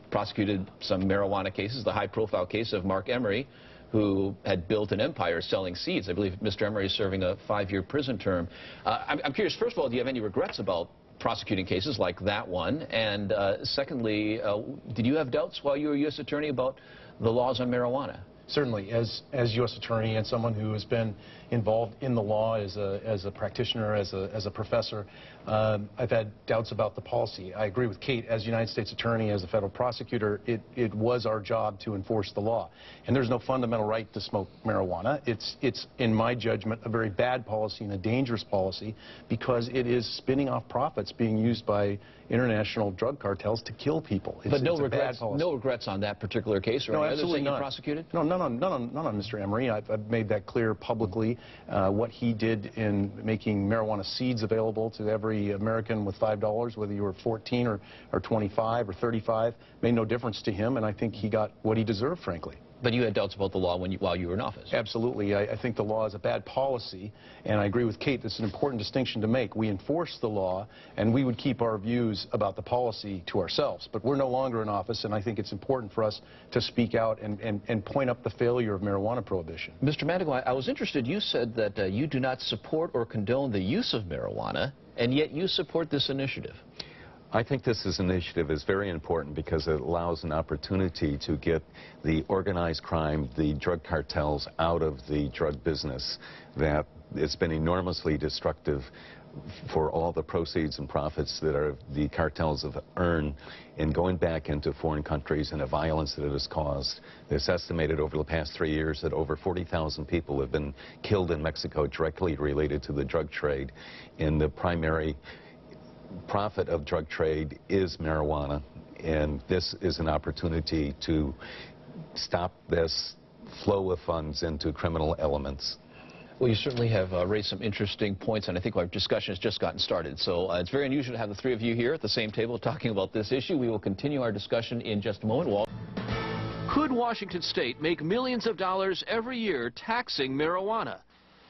prosecuted some marijuana cases, the high-profile case of Mark Emery, who had built an empire selling seeds. I believe Mr. Emery is serving a 5-year prison term. I'm curious, first of all, do you have any regrets about prosecuting cases like that one? And secondly, did you have doubts while you were U.S. Attorney about the laws on marijuana? Certainly, as U.S. Attorney and someone who has been involved in the law as a practitioner, as a professor, I've had doubts about the policy. I agree with Kate. As United States Attorney, as a federal prosecutor, it was our job to enforce the law. And there's no fundamental right to smoke marijuana. It's, in my judgment, a very bad policy and a dangerous policy because it is spinning off profits being used by international drug cartels to kill people. But no regrets on that particular case or any others that you prosecuted? No, none on Mr. Emery. I've made that clear publicly. What he did in making marijuana seeds available to every American with $5, whether you were 14 or 25 or 35, made no difference to him, and I think he got what he deserved, frankly. But you had doubts about the law while you were in office? Absolutely. I think the law is a bad policy, and I agree with Kate. That's an important distinction to make. We enforce the law, and we would keep our views about the policy to ourselves. But we're no longer in office, and I think it's important for us to speak out and point up the failure of marijuana prohibition. Mr. Mandigo, I was interested. You said that you do not support or condone the use of marijuana, and yet you support this initiative. I think this initiative is very important because it allows an opportunity to get the organized crime, the drug cartels out of the drug business that it's been enormously destructive for all the proceeds and profits that the cartels have earned in going back into foreign countries and the violence that it has caused. It's estimated over the past 3 years that over 40,000 people have been killed in Mexico directly related to the drug trade. And the primary profit of drug trade is marijuana. And this is an opportunity to stop this flow of funds into criminal elements. Well, you certainly have raised some interesting points, and I think our discussion has just gotten started. So it's very unusual to have the three of you here at the same table talking about this issue. We will continue our discussion in just a moment. Could Washington State make millions of dollars every year taxing marijuana?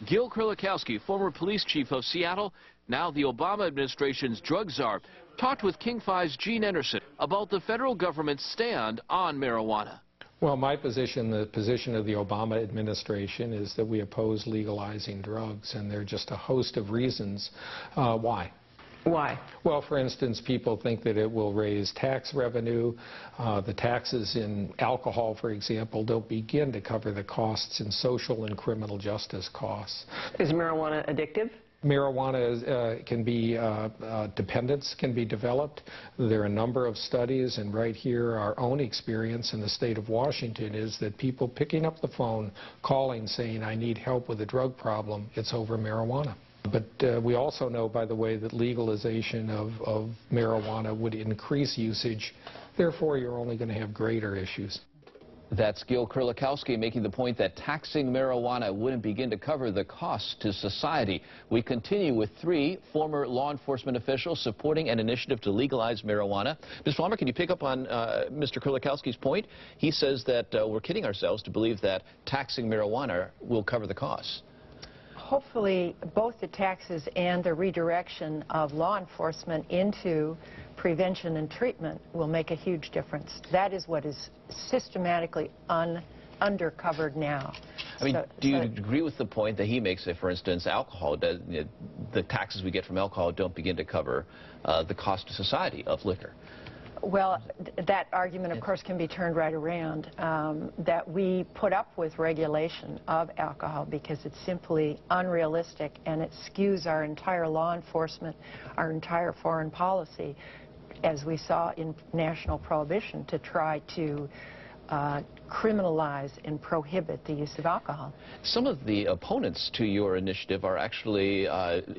Gil Kurlikowski, former police chief of Seattle, now the Obama administration's drug czar, talked with King 5's Gene Anderson about the federal government's stand on marijuana. Well, my position, the position of the Obama administration, is that we oppose legalizing drugs, and there are just a host of reasons why. Why? Well, for instance, people think that it will raise tax revenue. The taxes in alcohol, for example, don't begin to cover the costs in social and criminal justice costs. Is marijuana addictive? Marijuana can be, dependence can be developed. There are a number of studies, and right here our own experience in the state of Washington is that people picking up the phone, calling, saying, I need help with a drug problem, it's over marijuana. But we also know, by the way, that legalization of marijuana would increase usage. Therefore, you're only going to have greater issues. That's Gil Kurlikowski making the point that taxing marijuana wouldn't begin to cover the costs to society. We continue with three former law enforcement officials supporting an initiative to legalize marijuana. Ms. Palmer, can you pick up on Mr. Kurlikowski's point? He says that we're kidding ourselves to believe that taxing marijuana will cover the costs. Hopefully, both the taxes and the redirection of law enforcement into prevention and treatment will make a huge difference. That is what is systematically undercovered now. I mean, do you agree with the point that he makes that, for instance, alcohol, the taxes we get from alcohol don't begin to cover the cost to society of liquor? Well, that argument, of course, can be turned right around, that we put up with regulation of alcohol because it's simply unrealistic and it skews our entire law enforcement, our entire foreign policy, as we saw in national prohibition, to try to criminalize and prohibit the use of alcohol. Some of the opponents to your initiative are actually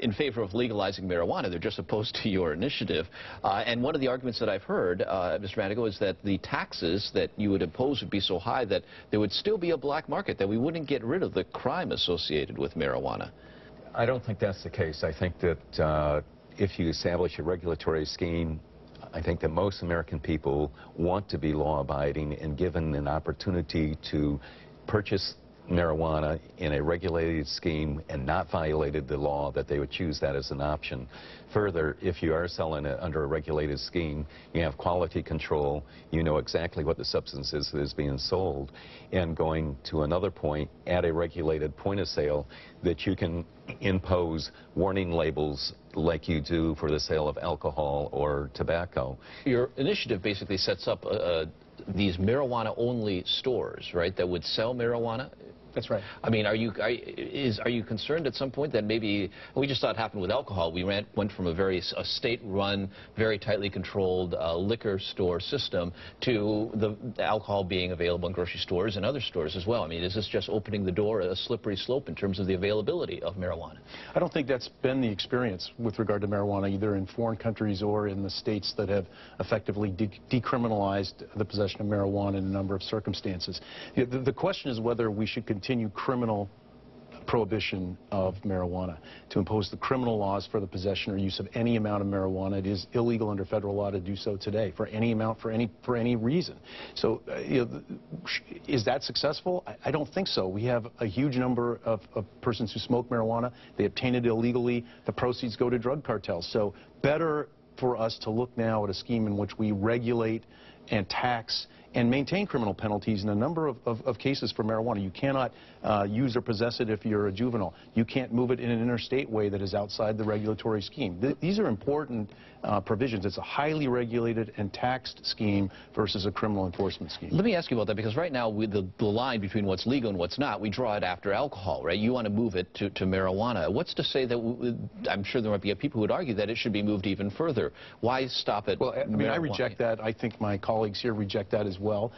in favor of legalizing marijuana. They're just opposed to your initiative. And one of the arguments that I've heard, Mr. Manigo, is that the taxes that you would impose would be so high that there would still be a black market, that we wouldn't get rid of the crime associated with marijuana. I don't think that's the case. I think that if you establish a regulatory scheme, I think that most American people want to be law-abiding and given an opportunity to purchase marijuana in a regulated scheme and not violated the law, that they would choose that as an option. Further, if you are selling it under a regulated scheme, you have quality control, you know exactly what the substance is that is being sold, and going to another point, at a regulated point of sale, that you can impose warning labels like you do for the sale of alcohol or tobacco. Your initiative basically sets up these marijuana-only stores, right, that would sell marijuana? That's right. I mean, are you concerned at some point that maybe, we just saw it happen with alcohol, we went from a state-run, very tightly controlled liquor store system to the alcohol being available in grocery stores and other stores as well. I mean, is this just opening the door, a slippery slope in terms of the availability of marijuana? I don't think that's been the experience with regard to marijuana, either in foreign countries or in the states that have effectively decriminalized the possession of marijuana in a number of circumstances. The question is whether we should continue criminal prohibition of marijuana. To impose the criminal laws for the possession or use of any amount of marijuana, it is illegal under federal law to do so today, for any amount, for any reason. So, is that successful? I don't think so. We have a huge number of persons who smoke marijuana. They obtain it illegally. The proceeds go to drug cartels. So, better for us to look now at a scheme in which we regulate and tax and maintain criminal penalties in a number of cases for marijuana. You cannot use or possess it if you're a juvenile. You can't move it in an interstate way that is outside the regulatory scheme. These are important provisions. It's a highly regulated and taxed scheme versus a criminal enforcement scheme. Let me ask you about that, because right now with the line between what's legal and what's not, we draw it after alcohol, right? You want to move it to marijuana. What's to say that, I'm sure there might be people who would argue that it should be moved even further. Why stop it? Well, I mean, I reject that. I think my colleagues here reject that as well.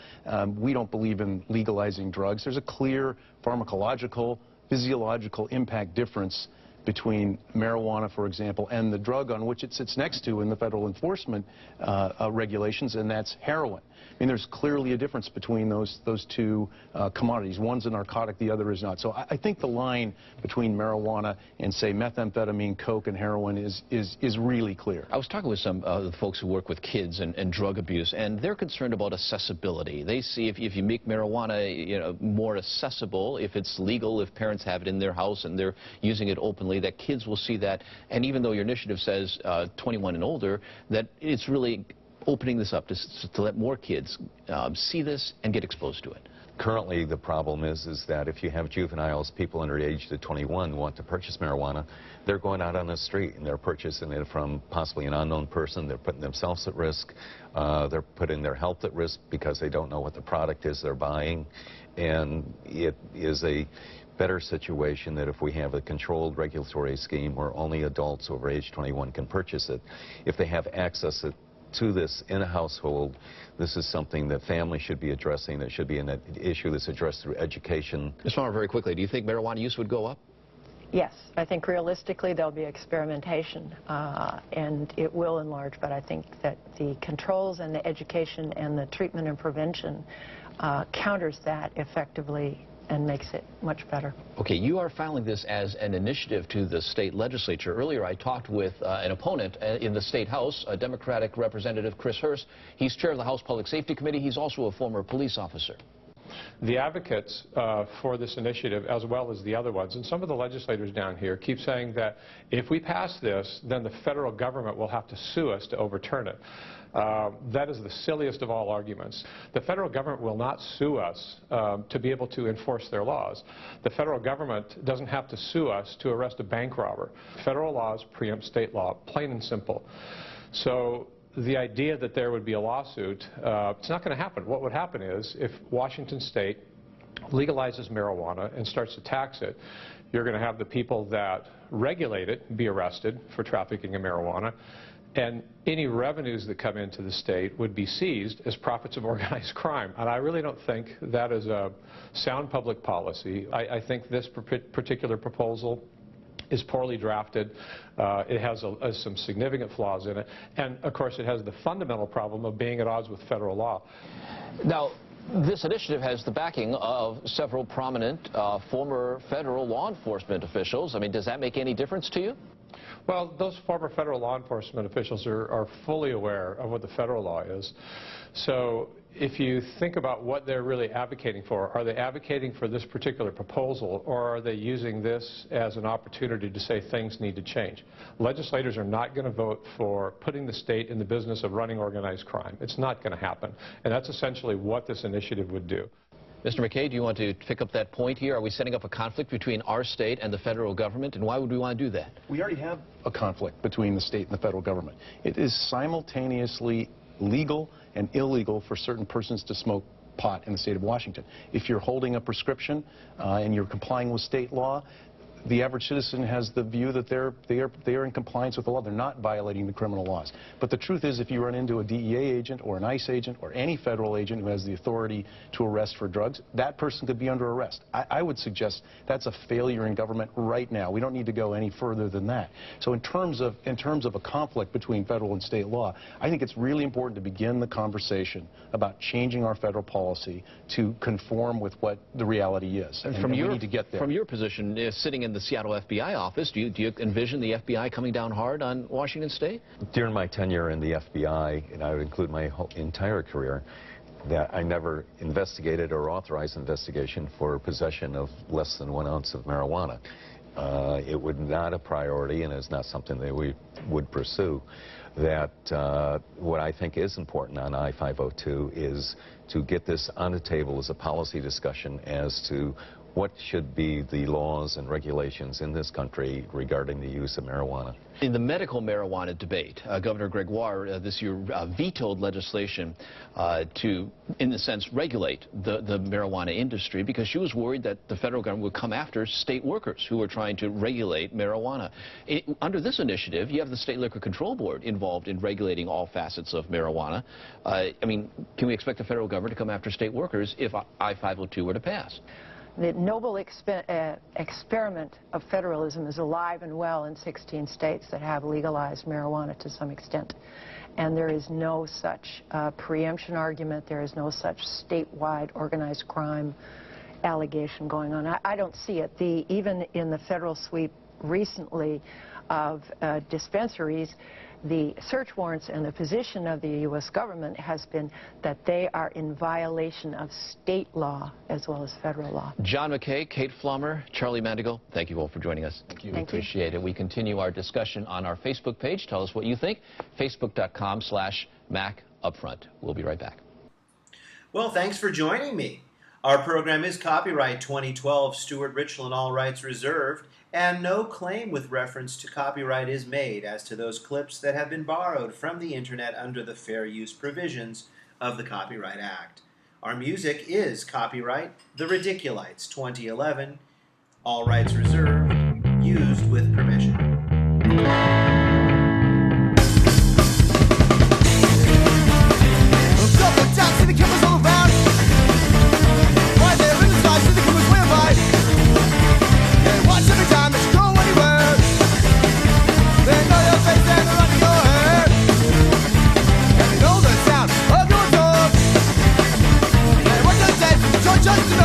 We don't believe in legalizing drugs. There's a clear pharmacological, physiological impact difference between marijuana, for example, and the drug on which it sits next to in the federal enforcement regulations, and that's heroin. I mean, there's clearly a difference between those two commodities. One's a narcotic, the other is not. So I think the line between marijuana and, say, methamphetamine, coke, and heroin is really clear. I was talking with some of the folks who work with kids and drug abuse, and they're concerned about accessibility. They see if you make marijuana, more accessible, if it's legal, if parents have it in their house and they're using it openly, that kids will see that. And even though your initiative says 21 and older, that it's really opening this up to let more kids see this and get exposed to it. Currently, the problem is that if you have juveniles, people under the age of 21 want to purchase marijuana, they're going out on the street and they're purchasing it from possibly an unknown person. They're putting themselves at risk. They're putting their health at risk because they don't know what the product is they're buying. And it is a better situation that if we have a controlled regulatory scheme where only adults over age 21 can purchase it, if they have access to this in a household, this is something that families should be addressing. That should be an issue that's addressed through education. Ms. Farmer, very quickly, do you think marijuana use would go up? Yes, I think realistically there'll be experimentation, and it will enlarge, but I think that the controls and the education and the treatment and prevention counters that effectively and makes it much better. Okay, you are filing this as an initiative to the state legislature. Earlier I talked with an opponent in the state house, a Democratic Representative Chris Hurst. He's chair of the House Public Safety Committee. He's also a former police officer. The advocates for this initiative, as well as the other ones, and some of the legislators down here keep saying that if we pass this, then the federal government will have to sue us to overturn it. That is the silliest of all arguments. The federal government will not sue us to be able to enforce their laws. The federal government doesn't have to sue us to arrest a bank robber. Federal laws preempt state law, plain and simple. So the idea that there would be a lawsuit, it's not going to happen. What would happen is if Washington State legalizes marijuana and starts to tax it, you're going to have the people that regulate it be arrested for trafficking in marijuana, and any revenues that come into the state would be seized as profits of organized crime. And I really don't think that is a sound public policy. I think this particular proposal is poorly drafted. It has some significant flaws in it. And, of course, it has the fundamental problem of being at odds with federal law. Now, this initiative has the backing of several prominent former federal law enforcement officials. I mean, does that make any difference to you? Well, those former federal law enforcement officials are fully aware of what the federal law is. So if you think about what they're really advocating for, are they advocating for this particular proposal, or are they using this as an opportunity to say things need to change? Legislators are not going to vote for putting the state in the business of running organized crime. It's not going to happen. And that's essentially what this initiative would do. Mr. McKay, do you want to pick up that point here? Are we setting up a conflict between our state and the federal government, and why would we want to do that? We already have a conflict between the state and the federal government. It is simultaneously legal and illegal for certain persons to smoke pot in the state of Washington. If you're holding a prescription and you're complying with state law, the average citizen has the view that they are in compliance with the law. They're not violating the criminal laws. But the truth is, if you run into a DEA agent or an ICE agent or any federal agent who has the authority to arrest for drugs, that person could be under arrest. I would suggest that's a failure in government right now. We don't need to go any further than that. So in terms of a conflict between federal and state law, I think it's really important to begin the conversation about changing our federal policy to conform with what the reality is. And we need to get there. From your position, sitting in the Seattle FBI office, do you envision the FBI coming down hard on Washington State? During my tenure in the FBI, and I would include my whole entire career, that I never investigated or authorized investigation for possession of less than 1 ounce of marijuana. it would not a priority and is not something that we would pursue, that what I think is important on I-502 is to get this on the table as a policy discussion as to what should be the laws and regulations in this country regarding the use of marijuana. In the medical marijuana debate, Governor Gregoire this year vetoed legislation to, in a sense, regulate the marijuana industry because she was worried that the federal government would come after state workers who were trying to regulate marijuana. Under this initiative, you have the State Liquor Control Board involved in regulating all facets of marijuana. I mean, can we expect the federal government to come after state workers if I-502 were to pass? The noble experiment of federalism is alive and well in 16 states that have legalized marijuana to some extent. And there is no such preemption argument. There is no such statewide organized crime allegation going on. I don't see it. Even in the federal sweep recently of dispensaries, the search warrants and the position of the U.S. government has been that they are in violation of state law as well as federal law. John McKay, Kate Flommer, Charlie Mandigal, thank you all for joining us. Thank you. We appreciate it. We continue our discussion on our Facebook page. Tell us what you think. Facebook.com/MacUpfront. We'll be right back. Well, thanks for joining me. Our program is copyright 2012, Stuart Richland, all rights reserved, and no claim with reference to copyright is made as to those clips that have been borrowed from the internet under the fair use provisions of the Copyright Act. Our music is copyright The Ridiculites 2011, all rights reserved, used with permission. Just